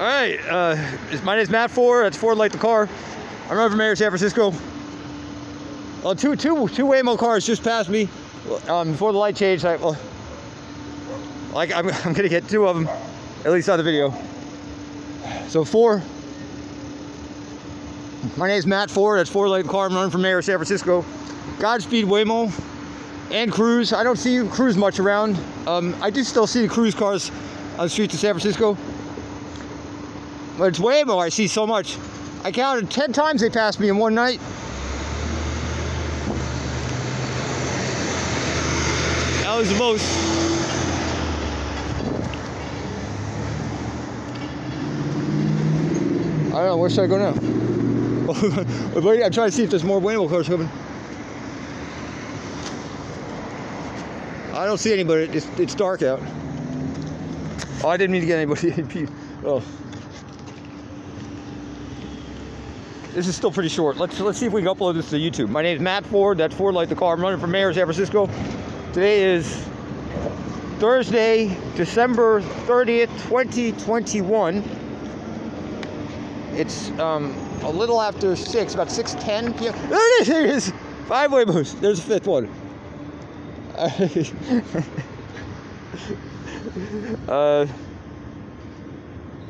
All right, my name's Matt Ford. That's Ford Like the Car. I'm running for mayor of San Francisco. Two waymo cars just passed me before the light changed. I'm gonna get two of them, at least on the video. So four. My name's Matt Ford. That's Ford Like the Car. I'm running for mayor of San Francisco. Godspeed Waymo and Cruise. I don't see Cruise much around. I do still see the Cruise cars on the streets of San Francisco. But it's Waymo I see so much. I counted 10 times they passed me in one night. That was the most. I don't know, where should I go now? I'm trying to see if there's more Waymo cars coming. I don't see anybody, it's dark out. Oh, I didn't mean to get anybody. Oh. This is still pretty short. Let's see if we can upload this to YouTube. My name is Matt Ford. That's Ford Like the Car. I'm running for mayor of San Francisco. Today is Thursday, December 30th, 2021. It's a little after 6, about 6:10 p.m. There it is! 5 Waymos. There's a 5th one.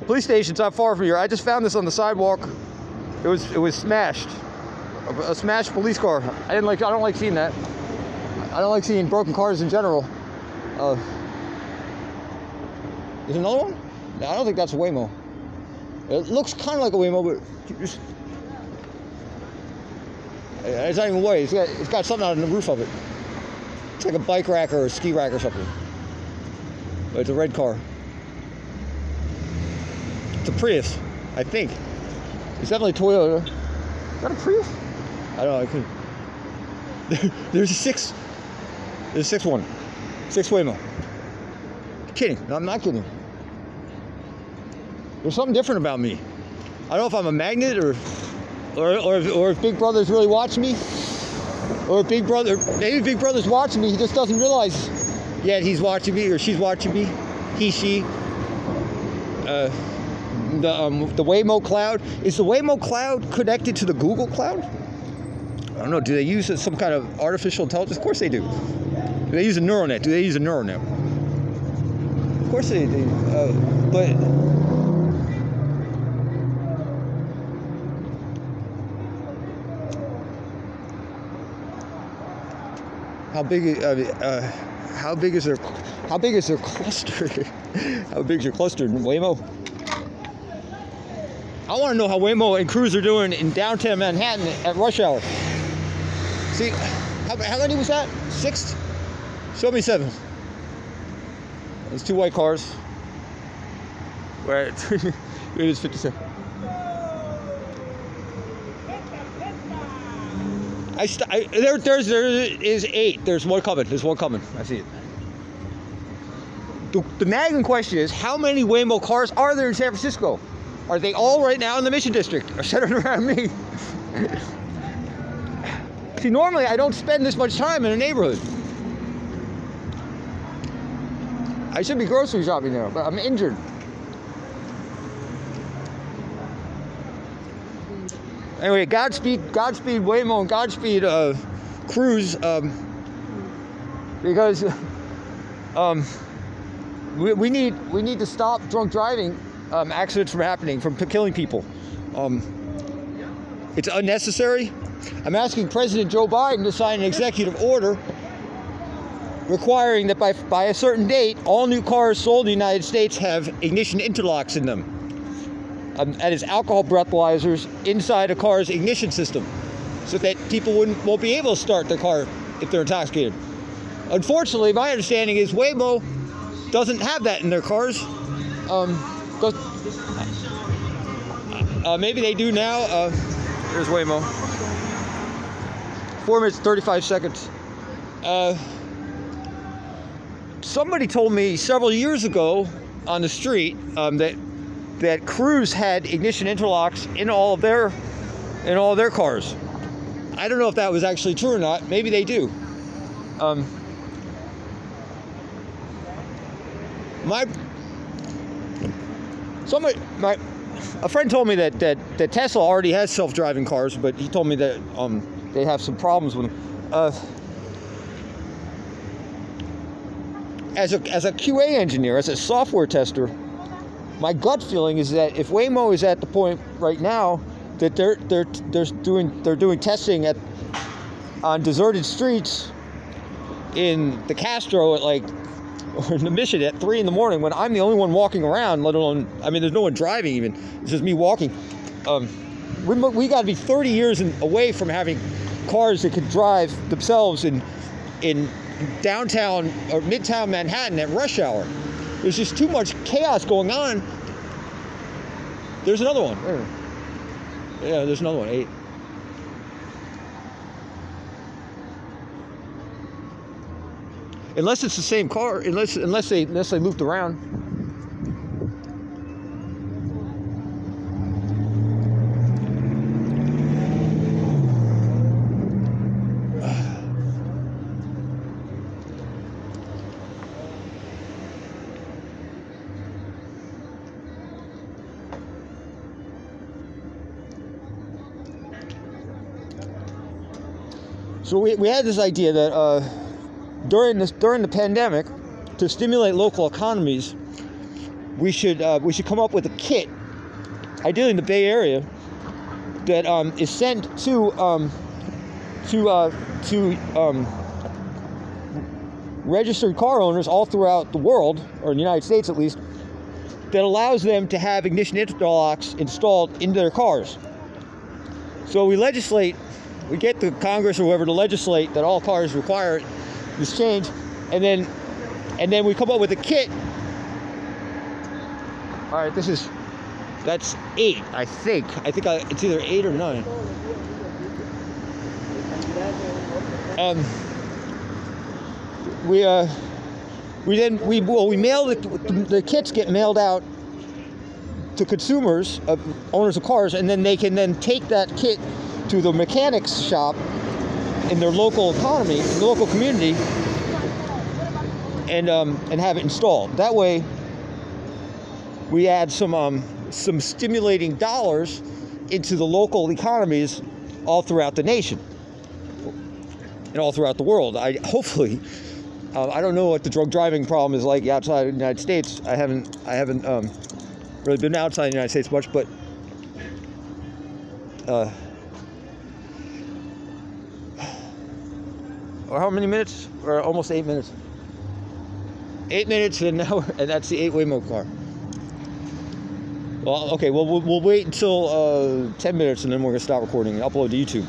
Police station's not far from here. I just found this on the sidewalk. It was smashed. A smashed police car. I don't like seeing that. I don't like seeing broken cars in general. There's another one? No, I don't think that's a Waymo. It looks kind of like a Waymo, but it's not even white. It's got something on the roof of it. It's like a bike rack or a ski rack or something. But it's a red car. It's a Prius, I think. It's definitely Toyota. Is that a Prius? I don't know. I couldn't. There's a 6. There's a 6 one. 6 Waymo. I'm kidding. No, I'm not kidding. There's something different about me. I don't know if I'm a magnet or if Big Brother's really watching me, or if maybe Big Brother's watching me. He just doesn't realize yet he's watching me or she's watching me. He, she. The Waymo cloud. Is the Waymo cloud connected to the Google cloud? I don't know. Do they use some kind of artificial intelligence? Of course they do. Do they use a neural net? Do they use a neural net? Of course they do. But how big is their cluster? How big is your cluster in Waymo? I want to know how Waymo and Cruise are doing in downtown Manhattan at rush hour. See, how many was that? 6? Show me 7. There's 2 white cars. Right, it is 57. There is 8. There's one coming. There's one coming. I see it. The nagging question is, how many Waymo cars are there in San Francisco? Are they all right now in the Mission District or centered around me? See, normally I don't spend this much time in a neighborhood. I should be grocery shopping now, but I'm injured. Anyway, Godspeed Waymo and Godspeed Cruise, because we need to stop drunk driving accidents from happening, from killing people. It's unnecessary. I'm asking President Joe Biden to sign an executive order requiring that by a certain date, all new cars sold in the United States have ignition interlocks in them. That is alcohol breathalyzers inside a car's ignition system, so that people won't be able to start their car if they're intoxicated. Unfortunately, my understanding is Waymo doesn't have that in their cars. Maybe they do now. Here's Waymo. 4 minutes, 35 seconds. Somebody told me several years ago on the street that Cruise had ignition interlocks in all of their cars. I don't know if that was actually true or not. Maybe they do. A friend told me that Tesla already has self-driving cars, but he told me that they have some problems with them. As a QA engineer, as a software tester, my gut feeling is that if Waymo is at the point right now that they're doing testing on deserted streets in the Castro or in the Mission at 3 in the morning, when I'm the only one walking around, let alone, I mean, there's no one driving even, it's just me walking. We got to be 30 years away from having cars that could drive themselves in downtown or midtown Manhattan at rush hour. There's just too much chaos going on. There's another one. Yeah, there's another one. 8. Unless it's the same car, unless they looped around. So we had this idea that during the pandemic, to stimulate local economies, we should come up with a kit, ideally in the Bay Area, that is sent to registered car owners all throughout the world, or in the United States at least, that allows them to have ignition interlocks installed into their cars. So we get the Congress or whoever to legislate that all cars require this change, and then we come up with a kit. All right, that's 8, I think. It's either 8 or 9. We mail the kits get mailed out to consumers, owners of cars, and then they can then take that kit to the mechanics shop in their local economy, in the local community, and have it installed. That way, we add some stimulating dollars into the local economies all throughout the nation and all throughout the world. Hopefully, I don't know what the drug driving problem is like outside of the United States. I haven't really been outside the United States much, but or how many minutes? Or almost 8 minutes. 8 minutes and now, and that's the 8 Waymo car. Well, okay. Well, we'll wait until 10 minutes and then we're gonna stop recording and upload to YouTube.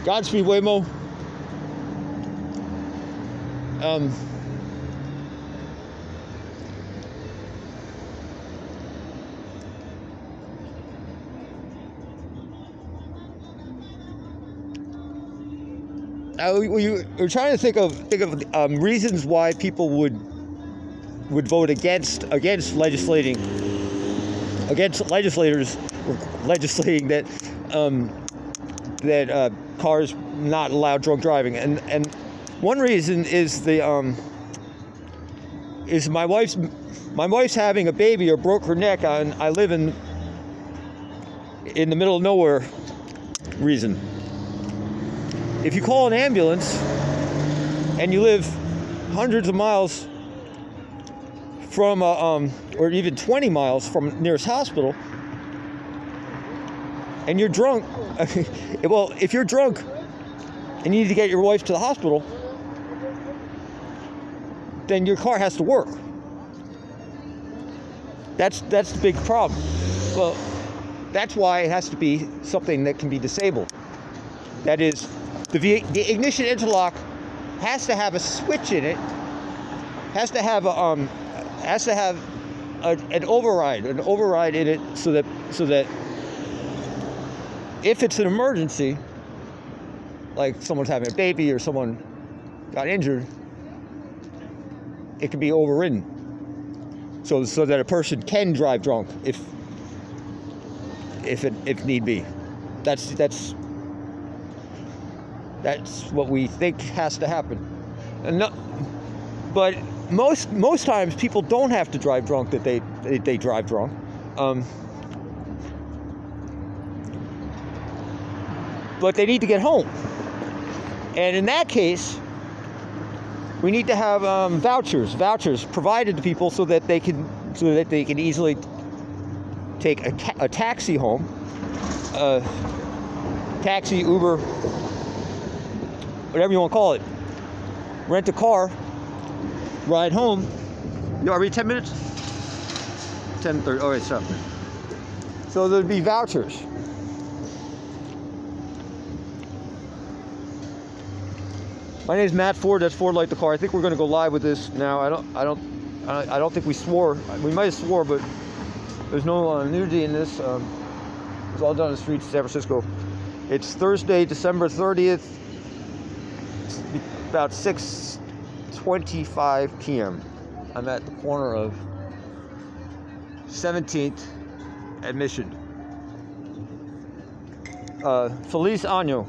Godspeed, Waymo. We're trying to think of reasons why people would vote against legislators legislating that cars not allow drunk driving, and one reason is my wife's having a baby or broke her neck, and I live in the middle of nowhere. Reason. If you call an ambulance and you live hundreds of miles from, or even 20 miles from the nearest hospital, and you're drunk, well, if you're drunk and you need to get your wife to the hospital, then your car has to work. That's the big problem. Well, that's why it has to be something that can be disabled. That is, the ignition interlock has to have a switch in it. Has to have an override in it, so that if it's an emergency, like someone's having a baby or someone got injured, it can be overridden. So that a person can drive drunk if need be. That's what we think has to happen. But most times people don't have to drive drunk that they drive drunk. But they need to get home. And in that case, we need to have vouchers provided to people so that they can easily take a taxi home, taxi, Uber, whatever you want to call it. Rent a car, ride home. Are we 10 minutes? 10:30. All right, stop. So there'd be vouchers. My name's Matt Ford. That's Ford Light the Car. I think we're going to go live with this now. I don't think we swore. We might have swore, but there's no nudity in this. It's all done in the streets of San Francisco. It's Thursday, December 30th. It's about 6:25 p.m. I'm at the corner of 17th and Mission. Feliz Año.